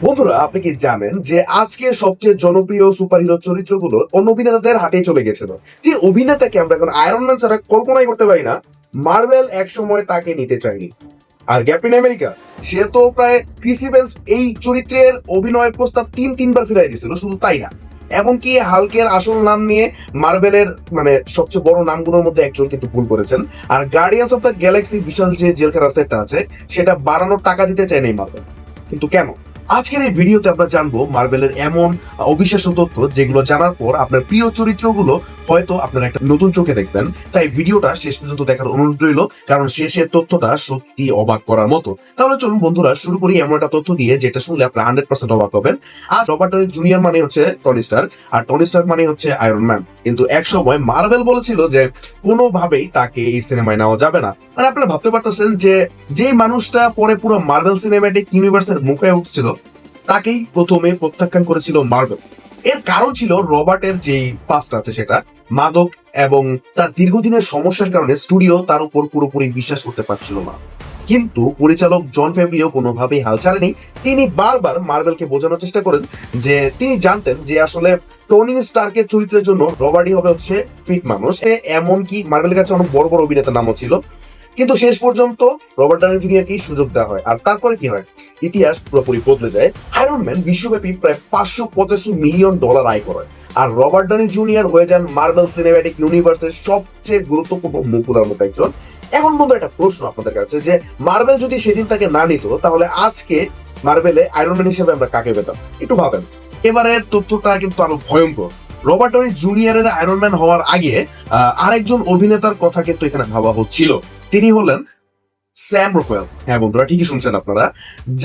বন্ধুরা, আপনি কি জানেন যে আজকের সবচেয়ে জনপ্রিয় সুপারহিরো চরিত্রগুলো অন্য অভিনেতাদের হাতেই চলে গেছিল? যে অভিনেতাকে আমরা এখন আয়রন ম্যান ছাড়া কল্পনাই করতে পারি না, মার্ভেল এক সময় তাকে নিতে চায়নি। আর ক্যাপ্টেন আমেরিকা, সে তো প্রায় ক্রিস ইভ্যান্স এই চরিত্রের অভিনয়ের প্রস্তাব তিনবার ফিরাই দিয়েছিল। শুধু তাই না, এমনকি হাল্কের আসল নাম নিয়ে মার্ভেলের সবচেয়ে বড় নামগুলোর মধ্যে একজন কিন্তু ভুল করেছেন। আর গার্ডিয়ান্স অফ দ্য গ্যালাক্সি বিশাল যে জেলখানা সেটটা আছে, সেটা বাড়ানোর টাকা দিতে চায়নি মার্ভেল। কিন্তু কেন? আজকের এই ভিডিওতে আমরা জানবো মার্ভেলের এমন অবিশ্বাস্য তথ্য, যেগুলো জানার পর আপনার প্রিয় চরিত্রগুলো হয়তো আপনারা একটা নতুন চোখে দেখবেন। তাই ভিডিওটা শেষ পর্যন্ত দেখার অনুরোধ রইল, কারণ শেষের তথ্যটা সত্যি অবাক করার মতো। তাহলে চলুন বন্ধুরা, শুরু করি এমন একটা তথ্য দিয়ে যেটা শুনলে আপনারা 100% অবাক হবেন। আজ রবার্ট ডনি জুনিয়র মানে হচ্ছে টনি স্টার্ক, আর টনি স্টার্ক মানে হচ্ছে আয়রন ম্যান। কিন্তু এক সময় মার্ভেল বলেছিল যে কোনোভাবেই তাকে এই সিনেমায় নেওয়া যাবে না। আর আপনারা ভাবতে পারতেছেন যে যেই মানুষটা পরে পুরো মার্ভেল সিনেম্যাটিক ইউনিভার্সের মুখে উঠছিল, তাকেই প্রথমে প্রত্যাখ্যান করেছিল মার্ভেল। এর কারণ ছিল রবার্টের যে পাস্ট আছে সেটা মাদক, এবং তার দীর্ঘদিনের সমস্যার কারণে স্টুডিও তার উপর পুরোপুরি বিশ্বাস করতে পারছিল না। কিন্তু পরিচালক জন ফেব্রিও কোনোভাবেই হাল ছাড়েনি। তিনি বারবার মার্ভেলকে বোঝানোর চেষ্টা করেন যে তিনি জানতেন যে আসলে টনি স্টার্কের চরিত্রের জন্য রবার্টই হবে হচ্ছে ফিট মানুষ। এমনকি মার্ভেলের কাছে অনেক বড় বড় অভিনেতার নামও ছিল, কিন্তু শেষ পর্যন্ত রবার্ট ডাউনি জুনিয়রকেই সুযোগ দেওয়া হয়। আর তারপরে কি হয়? ইতিহাস পুরোপুরি বদলে যায়। আয়রন ম্যান বিশ্বব্যাপী প্রায় $585 মিলিয়ন আয় করে, আর রবার্ট ডাউনি জুনিয়র হয়ে যান মার্ভেল সিনেম্যাটিক ইউনিভার্সের সবচেয়ে গুরুত্বপূর্ণ মুখগুলোর মধ্যে একজন। এখন বন্ধু, একটা প্রশ্ন আপনাদের কাছে, যে মার্ভেল যদি সেদিন তাকে না নিত, তাহলে আজকে মার্ভেলে আয়রন ম্যান হিসেবে আমরা কাকে পেতাম? একটু ভাবেন। এবারের তথ্যটা কিন্তু আরো ভয়ঙ্কর। রবার্ট ডনি জুনিয়রের আয়রন ম্যান হওয়ার আগে আরেকজন অভিনেতার কথা কিন্তু এখানে ভাবা হচ্ছিল। তিনি হলেন স্যাম রকওয়েল। হ্যাঁ বন্ধুরা, ঠিকই শুনছেন আপনারা,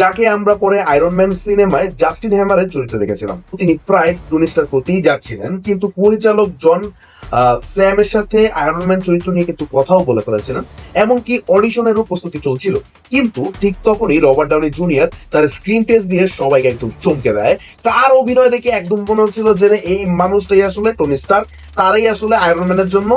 যাকে আমরা পরে আয়রন ম্যান সিনেমায় জাস্টিন হ্যামারের চরিত্রে দেখেছিলাম। তিনি প্রায় টনি স্টার্ক হতেই যাচ্ছিলেন, কিন্তু পরিচালক জন স্যামের সাথে আয়রন ম্যান চরিত্র নিয়ে কিন্তু কথাও বলে ফেলেছিলেন, এমনকি অডিশনেরও প্রস্তুতি চলছিল। কিন্তু ঠিক তখনই রবার্ট ডাউনি জুনিয়র তার স্ক্রিন টেস্ট দিয়ে সবাইকে একদম চমকে দেয়। তার অভিনয় দেখে একদম মনে হচ্ছিল যে এই মানুষটাই আসলে টনি স্টার্ক, তারাই আসলে আয়রন ম্যানের জন্য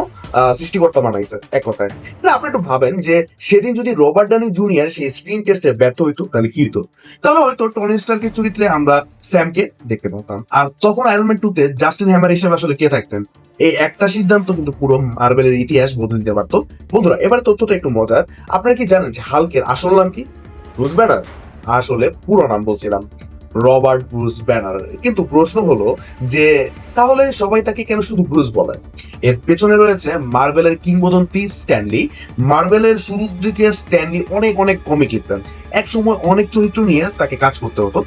সৃষ্টিকর্তা বানাইছে এক কথায়। আপনি একটু ভাবেন যে সেদিন যদি রবার্ট ডাউনি জুনিয়র সেই স্ক্রিন টেস্টে ব্যর্থ হইতো, তাহলে কি হতো? তাহলে হয়তো টনি স্টার্কের চরিত্রে আমরা স্যামকে দেখতে পেতাম, আর তখন আয়রন ম্যান 2 তে জাস্টিন হ্যামার হিসেবে আসলে কে থাকতেন? এই একটা সিদ্ধান্ত কিন্তু পুরো মার্ভেলের ইতিহাস বদলে দিতে পারতো। বন্ধুরা, এবার তথ্যটা একটু মজার। আপনারা কি জানেন যে হাল্কের আসল নাম কি? Bruce banner. আসলে পুরো নাম বলছিলাম রবার্ট ব্রুস ব্যানার। কিন্তু প্রশ্ন হলো যে তাহলে সবাই তাকে কেন শুধু ব্রুস বলে? এর পেছনে রয়েছে মার্ভেলের কিংবদন্তি স্ট্যানলি। মার্ভেলের শুরুর দিকে স্ট্যানলি অনেক অনেক কমিক লিখতেন। এক সময় অনেক চরিত্র নিয়ে তাকে কাজ করতে হতো,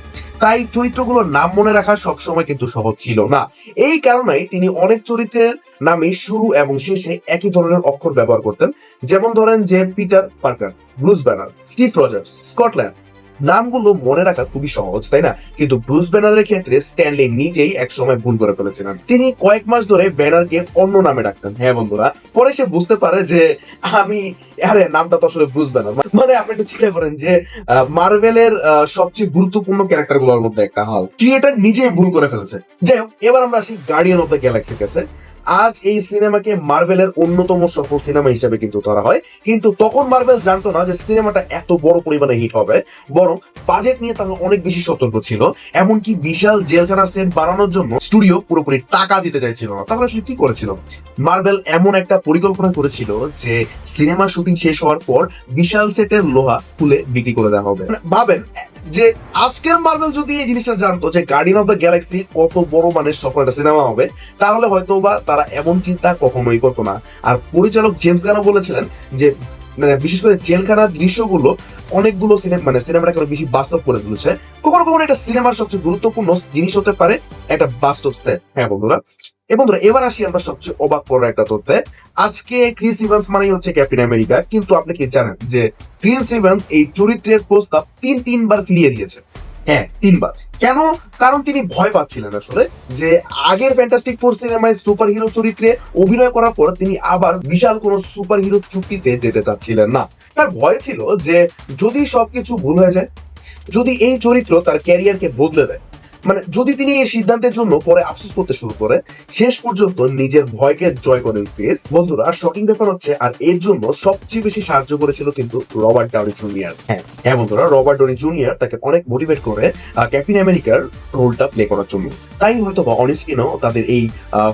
তাই চরিত্রগুলোর নাম মনে রাখা সবসময় কিন্তু সহজ ছিল না। এই কারণেই তিনি অনেক চরিত্রের নামে শুরু এবং শেষে একই ধরনের অক্ষর ব্যবহার করতেন। যেমন ধরেন যে Peter Parker, Bruce Banner, Steve Rogers, Scotland. নামগুলো মনে রাখা খুবই সহজ, তাই না? কিন্তু ব্রুস ব্যানারের ক্ষেত্রে স্ট্যানলি নিজেই একসময় ভুল করে ফেলেছিলেন। তিনি কয়েক মাস ধরে ব্যানারকে অন্য নামে ডাকতেন। হ্যাঁ বন্ধুরা, পরে সে বুঝতে পারে যে নামটা তো আসলে ব্রুস ব্যানার। আপনি একটু চিন্তা করেন যে মার্ভেলের সবচেয়ে গুরুত্বপূর্ণ ক্যারেক্টার গুলোর মধ্যে একটা হাল ক্রিয়েটার নিজেই ভুল করে ফেলেছে। যাই হোক, এবার আমরা আসি গার্ডিয়ান অফ দ্য গ্যালাক্সির কাছে। আজ এই সিনেমাকে মার্ভেলের অন্যতম সফল সিনেমা হিসেবে কিন্তু ধরা হয়, কিন্তু তখন মার্ভেল জানতো না যে সিনেমাটা এত বড় পরিমাণে হিট হবে। বরং বাজেট নিয়ে তারা অনেক বেশি সতর্ক ছিল। এমনকি বিশাল জেলখানা সেট বানানোর জন্য স্টুডিও পুরোপুরি টাকা দিতে চাইছিল না। তাহলে আসলে কি করেছিল মার্ভেল? এমন একটা পরিকল্পনা করেছিল যে সিনেমা শুটিং শেষ হওয়ার পর বিশাল সেটের লোহা খুলে বিক্রি করে দেওয়া হবে। ভাবেন যে আজকের মার্ভেল যদি এই জিনিসটা জানতো যে গার্ডিয়ান অফ দ্য গ্যালাক্সি কত বড় মানের সফল একটা সিনেমা হবে, তাহলে হয়তো বা তারা এমন চিন্তা কখনোই করতো না। আর পরিচালক জেমস গানও বলেছিলেন যে বিশেষ করে জেলখানার দৃশ্যগুলো অনেকগুলো সিনেমাটাকে অনেক বেশি বাস্তব করে তুলেছে। কখনো কখনো একটা সিনেমার সবচেয়ে গুরুত্বপূর্ণ জিনিস হতে পারে একটা বাস্তব সেট। হ্যাঁ বন্ধুরা, বন্ধুরা এবার আসি আমরা সবচেয়ে অবাক করার একটা তথ্যে। আজকে ক্রিস ইভান্স মানেই হচ্ছে ক্যাপ্টেন আমেরিকা, কিন্তু আপনি কি জানেন যে ক্রিস ইভান্স এই চরিত্রের প্রস্তাব তিনবার ফিরিয়ে দিয়েছে? হ্যাঁ, 3বার। কেন? কারণ তিনি ভয় পাচ্ছিলেন আসলে যে আগের ফ্যান্টাস্টিক ফোর সিনেমায় সুপার হিরো চরিত্রে অভিনয় করার পর তিনি আবার বিশাল কোন সুপার হিরো চুক্তিতে যেতে চাচ্ছিলেন না। তার ভয় ছিল যে যদি সবকিছু ভুল হয়ে যায়, যদি এই চরিত্র তার ক্যারিয়ারকে বদলে দেয়, মানে যদি তিনি এই সিদ্ধান্তের জন্য পরে আফসোস করতে শুরু করে, শেষ পর্যন্ত নিজের ভয়কে জয় করেন ক্রিস। বন্ধুরা, শকিং ব্যাপার হচ্ছে, আর এর জন্য সবচেয়ে বেশি সাহায্য করেছিল কিন্তু রবার্ট ডাউনি জুনিয়র। হ্যাঁ বন্ধুরা, রবার্ট ডাউনি জুনিয়র তাকে অনেক মোটিভেট করে ক্যাপ্টেন আমেরিকার রোলটা প্লে করার জন্য। তাই হয়তো বা অন স্ক্রিনও তাদের এই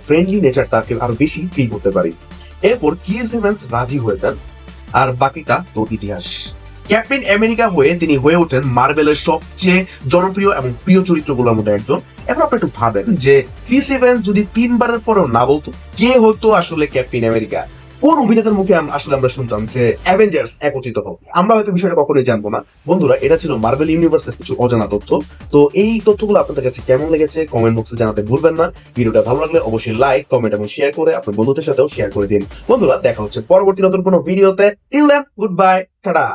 ফ্রেন্ডলি নেচারটাকে আরো বেশি ফিল করতে পারি। এরপর ক্রিস ইভান্স রাজি হয়ে যান, আর বাকিটা তো ইতিহাস। ক্যাপ্টেন আমেরিকা হয়ে তিনি হয়ে ওঠেন মার্ভেলের সবচেয়ে জনপ্রিয় এবং প্রিয় চরিত্রগুলোর মধ্যে একজন। এখন আপনি একটু ভাবেন যে ক্রিস ইভান্স যদি 3বারের পরেও না বলতো, কে হতো আসলে ক্যাপ্টেন আমেরিকা? কোন অভিনেতার মুখে আসলে আমরা শুনতাম যে অ্যাভেঞ্জার্স একত্রিত হবে? আমরা হয়তো বিষয়টা কখনোই জানবো না। বন্ধুরা, এটা ছিল মার্ভেল ইউনিভার্সের কিছু অজানা তথ্য। তো এই তথ্যগুলো আপনাদের কাছে কেমন লেগেছে কমেন্ট বক্সে জানাতে ভুলবেন না। ভিডিওটা ভালো লাগলে অবশ্যই লাইক, কমেন্ট এবং শেয়ার করে আপনার বন্ধুদের সাথেও শেয়ার করে দিন। বন্ধুরা, দেখা হচ্ছে পরবর্তী নতুন কোনো ভিডিওতে। Till then, good bye, tata.